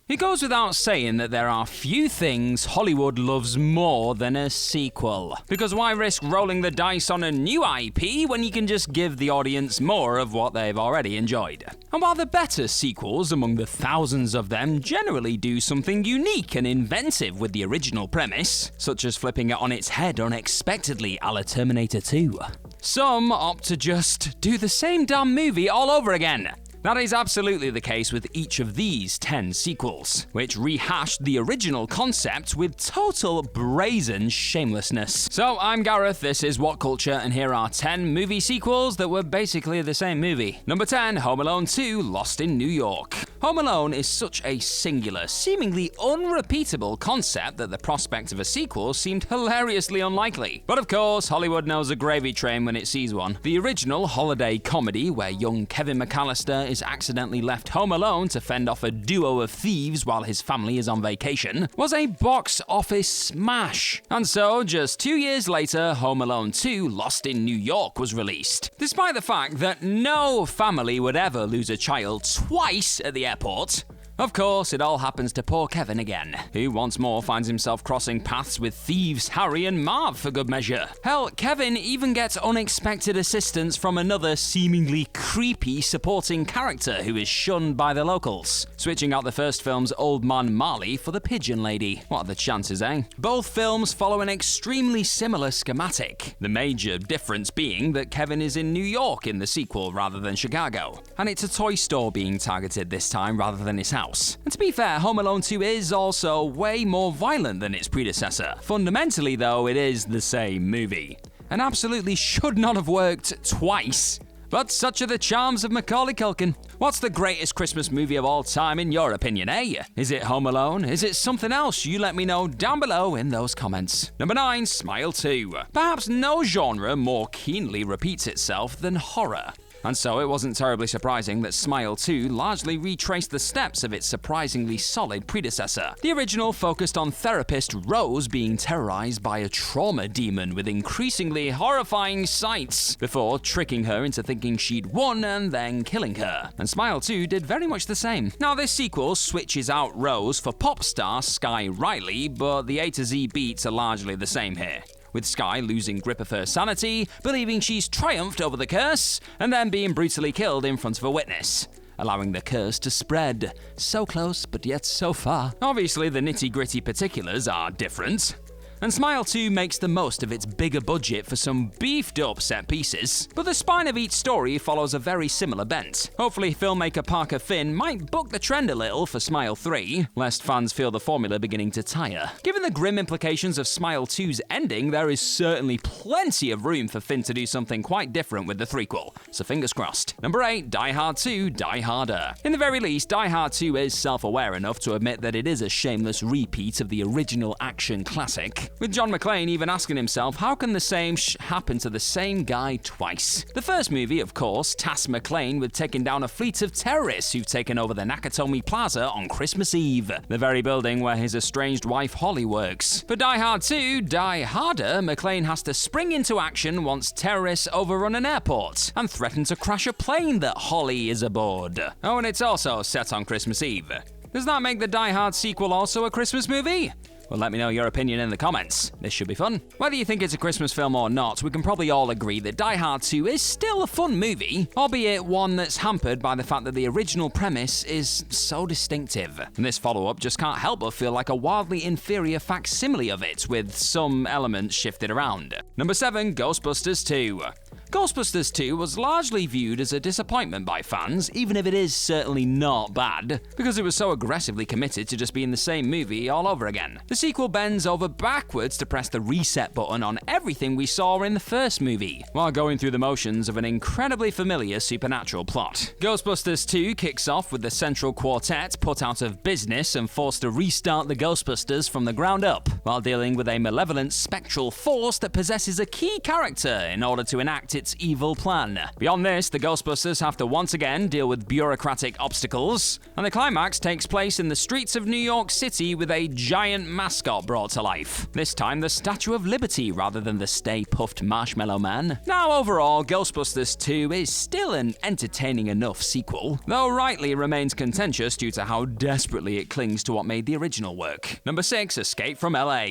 It goes without saying that there are few things Hollywood loves more than a sequel. Because why risk rolling the dice on a new IP when you can just give the audience more of what they've already enjoyed? And while the better sequels among the thousands of them generally do something unique and inventive with the original premise, such as flipping it on its head unexpectedly a la Terminator 2, some opt to just do the same damn movie all over again. That is absolutely the case with each of these 10 sequels, which rehashed the original concept with total brazen shamelessness. So I'm Gareth, this is What Culture, and here are 10 movie sequels that were basically the same movie. Number 10, Home Alone 2, Lost in New York. Home Alone is such a singular, seemingly unrepeatable concept that the prospect of a sequel seemed hilariously unlikely. But of course, Hollywood knows a gravy train when it sees one. The original holiday comedy, where young Kevin McAllister is accidentally left home alone to fend off a duo of thieves while his family is on vacation, was a box office smash. And so, just 2 years later, Home Alone 2 Lost in New York was released. Despite the fact that no family would ever lose a child twice at the airport, of course, it all happens to poor Kevin again, who once more finds himself crossing paths with thieves Harry and Marv for good measure. Hell, Kevin even gets unexpected assistance from another seemingly creepy supporting character who is shunned by the locals, switching out the first film's old man Marley for the pigeon lady. What are the chances, eh? Both films follow an extremely similar schematic, the major difference being that Kevin is in New York in the sequel rather than Chicago, and it's a toy store being targeted this time rather than his house. And to be fair, Home Alone 2 is also way more violent than its predecessor. Fundamentally though, it is the same movie, and absolutely should not have worked twice. But such are the charms of Macaulay Culkin. What's the greatest Christmas movie of all time in your opinion, eh? Is it Home Alone? Is it something else? You let me know down below in those comments. Number 9, Smile 2. Perhaps no genre more keenly repeats itself than horror. And so it wasn't terribly surprising that Smile 2 largely retraced the steps of its surprisingly solid predecessor. The original focused on therapist Rose being terrorized by a trauma demon with increasingly horrifying sights, before tricking her into thinking she'd won and then killing her. And Smile 2 did very much the same. Now this sequel switches out Rose for pop star Sky Riley, but the A to Z beats are largely the same here, with Sky losing grip of her sanity, believing she's triumphed over the curse, and then being brutally killed in front of a witness, allowing the curse to spread. So close, but yet so far. Obviously, the nitty-gritty particulars are different, and Smile 2 makes the most of its bigger budget for some beefed up set pieces, but the spine of each story follows a very similar bent. Hopefully filmmaker Parker Finn might buck the trend a little for Smile 3, lest fans feel the formula beginning to tire. Given the grim implications of Smile 2's ending, there is certainly plenty of room for Finn to do something quite different with the threequel, so fingers crossed. Number 8, Die Hard 2, Die Harder. In the very least, Die Hard 2 is self-aware enough to admit that it is a shameless repeat of the original action classic, with John McClane even asking himself how can the same happen to the same guy twice. The first movie, of course, tasked McClane with taking down a fleet of terrorists who've taken over the Nakatomi Plaza on Christmas Eve, the very building where his estranged wife Holly works. For Die Hard 2, Die Harder, McClane has to spring into action once terrorists overrun an airport and threaten to crash a plane that Holly is aboard. Oh, and it's also set on Christmas Eve. Does that make the Die Hard sequel also a Christmas movie? Well, let me know your opinion in the comments. This should be fun. Whether you think it's a Christmas film or not, we can probably all agree that Die Hard 2 is still a fun movie, albeit one that's hampered by the fact that the original premise is so distinctive. And this follow-up just can't help but feel like a wildly inferior facsimile of it, with some elements shifted around. Number 7, Ghostbusters 2. Ghostbusters 2 was largely viewed as a disappointment by fans, even if it is certainly not bad, because it was so aggressively committed to just being the same movie all over again. The sequel bends over backwards to press the reset button on everything we saw in the first movie, while going through the motions of an incredibly familiar supernatural plot. Ghostbusters 2 kicks off with the central quartet put out of business and forced to restart the Ghostbusters from the ground up, while dealing with a malevolent spectral force that possesses a key character in order to enact its evil plan. Beyond this, the Ghostbusters have to once again deal with bureaucratic obstacles, and the climax takes place in the streets of New York City with a giant mascot brought to life. This time the Statue of Liberty rather than the Stay Puft Marshmallow Man. Now overall, Ghostbusters 2 is still an entertaining enough sequel, though rightly remains contentious due to how desperately it clings to what made the original work. Number 6, Escape from LA.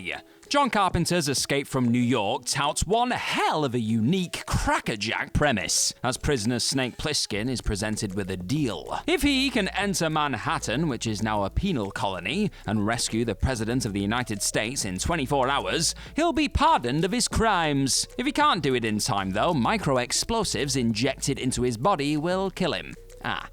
John Carpenter's Escape from New York touts one hell of a unique crackerjack premise, as prisoner Snake Plissken is presented with a deal. If he can enter Manhattan, which is now a penal colony, and rescue the President of the United States in 24 hours, he'll be pardoned of his crimes. If he can't do it in time though, micro-explosives injected into his body will kill him.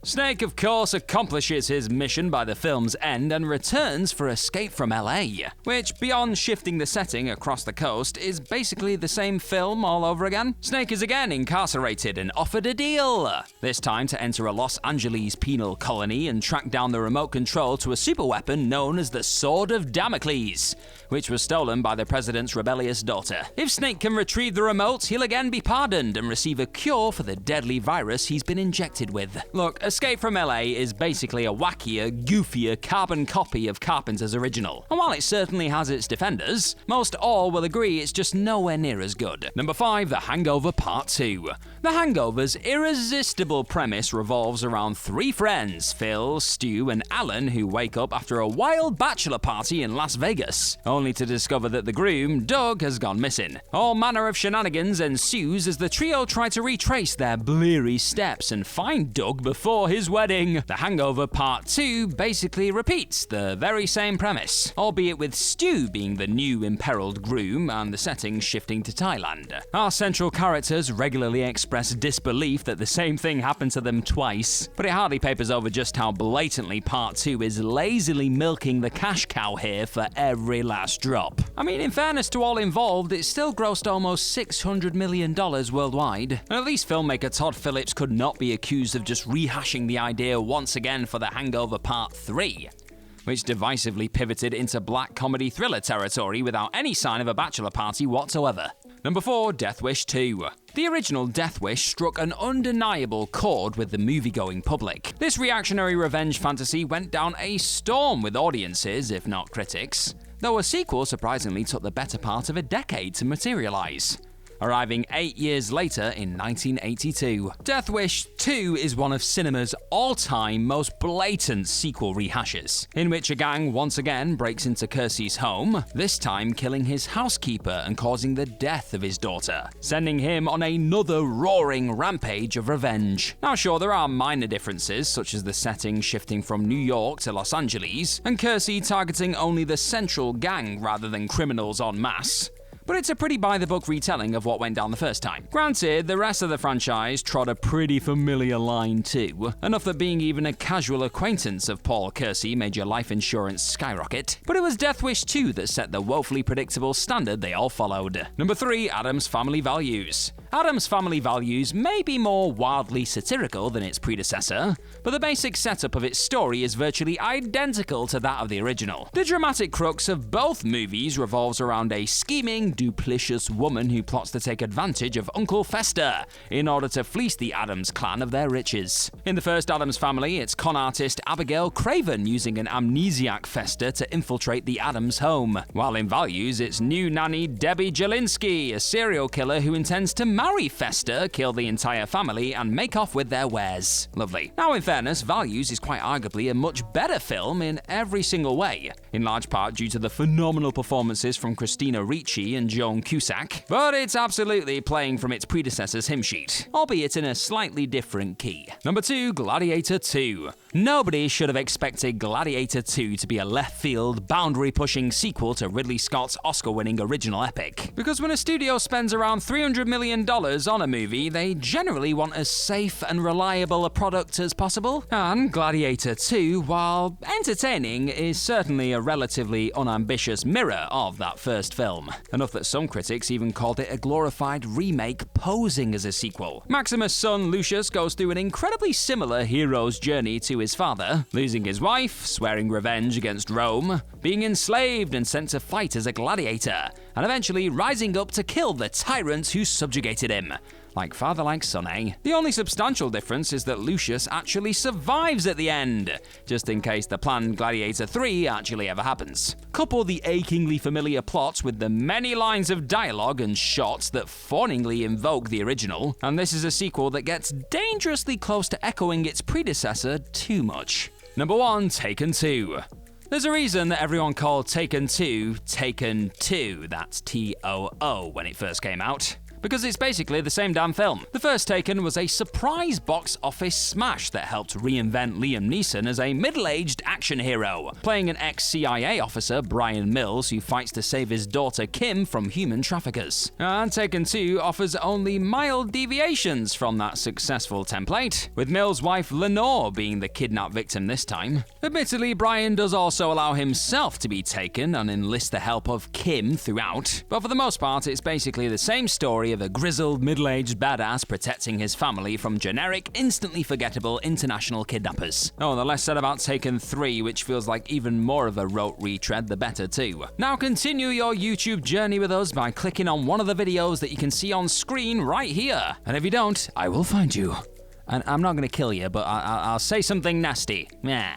Snake, of course, accomplishes his mission by the film's end and returns for Escape from LA, which, beyond shifting the setting across the coast, is basically the same film all over again. Snake is again incarcerated and offered a deal, this time to enter a Los Angeles penal colony and track down the remote control to a superweapon known as the Sword of Damocles, which was stolen by the president's rebellious daughter. If Snake can retrieve the remote, he'll again be pardoned and receive a cure for the deadly virus he's been injected with. Look, Escape from LA is basically a wackier, goofier carbon copy of Carpenter's original. And while it certainly has its defenders, most all will agree it's just nowhere near as good. Number 5, The Hangover Part II. The Hangover's irresistible premise revolves around 3 friends, Phil, Stu, and Alan, who wake up after a wild bachelor party in Las Vegas, only to discover that the groom, Doug, has gone missing. All manner of shenanigans ensues as the trio try to retrace their bleary steps and find Doug before his wedding. The Hangover Part II basically repeats the very same premise, albeit with Stu being the new imperiled groom and the setting shifting to Thailand. Our central characters regularly express disbelief that the same thing happened to them twice, but it hardly papers over just how blatantly Part 2 is lazily milking the cash cow here for every last drop. I mean, in fairness to all involved, it still grossed almost $600 million worldwide, and at least filmmaker Todd Phillips could not be accused of just rehashing the idea once again for The Hangover Part 3, which divisively pivoted into black comedy thriller territory without any sign of a bachelor party whatsoever. Number 4, Death Wish 2. The original Death Wish struck an undeniable chord with the movie-going public. This reactionary revenge fantasy went down a storm with audiences, if not critics, though a sequel surprisingly took the better part of a decade to materialize, arriving 8 years later in 1982. Death Wish 2 is one of cinema's all-time most blatant sequel rehashes, in which a gang once again breaks into Kersey's home, this time killing his housekeeper and causing the death of his daughter, sending him on another roaring rampage of revenge. Now sure, there are minor differences, such as the setting shifting from New York to Los Angeles, and Kersey targeting only the central gang rather than criminals en masse, but it's a pretty by-the-book retelling of what went down the first time. Granted, the rest of the franchise trod a pretty familiar line too, enough that being even a casual acquaintance of Paul Kersey made your life insurance skyrocket, but it was Death Wish 2 that set the woefully predictable standard they all followed. Number 3, Addams Family Values. Addams Family Values may be more wildly satirical than its predecessor, but the basic setup of its story is virtually identical to that of the original. The dramatic crux of both movies revolves around a scheming, duplicitous woman who plots to take advantage of Uncle Fester in order to fleece the Addams clan of their riches. In the first Addams Family, it's con artist Abigail Craven using an amnesiac Fester to infiltrate the Addams home, while in Values, it's new nanny Debbie Jelinski, a serial killer who intends to marry Fester, kill the entire family, and make off with their wares. Lovely. Now in fairness, Values is quite arguably a much better film in every single way, in large part due to the phenomenal performances from Christina Ricci and Joan Cusack, but it's absolutely playing from its predecessor's hymn sheet, albeit in a slightly different key. Number 2, Gladiator 2. Nobody should have expected Gladiator 2 to be a left-field, boundary-pushing sequel to Ridley Scott's Oscar-winning original epic, because when a studio spends around $300 million on a movie, they generally want as safe and reliable a product as possible, and Gladiator 2, while entertaining, is certainly a relatively unambitious mirror of that first film, enough that some critics even called it a glorified remake posing as a sequel. Maximus' son Lucius goes through an incredibly similar hero's journey to his father, losing his wife, swearing revenge against Rome, being enslaved and sent to fight as a gladiator, and eventually rising up to kill the tyrants who subjugated him. Like father, like son, eh? The only substantial difference is that Lucius actually survives at the end, just in case the planned Gladiator 3 actually ever happens. Couple the achingly familiar plot with the many lines of dialogue and shots that fawningly invoke the original, and this is a sequel that gets dangerously close to echoing its predecessor too much. Number 1, Taken 2. There's a reason that everyone called Taken 2 Taken 2, that's T-O-O, when it first came out. Because it's basically the same damn film. The first Taken was a surprise box office smash that helped reinvent Liam Neeson as a middle-aged action hero, playing an ex-CIA officer, Brian Mills, who fights to save his daughter Kim from human traffickers. And Taken 2 offers only mild deviations from that successful template, with Mills' wife Lenore being the kidnapped victim this time. Admittedly, Brian does also allow himself to be taken and enlist the help of Kim throughout, but for the most part it's basically the same story of a grizzled, middle-aged badass protecting his family from generic, instantly forgettable international kidnappers. Oh, the less said about Taken 3, which feels like even more of a rote retread, the better too. Now continue your YouTube journey with us by clicking on one of the videos that you can see on screen right here. And if you don't, I will find you. And I'm not gonna kill you, but I'll say something nasty. Yeah.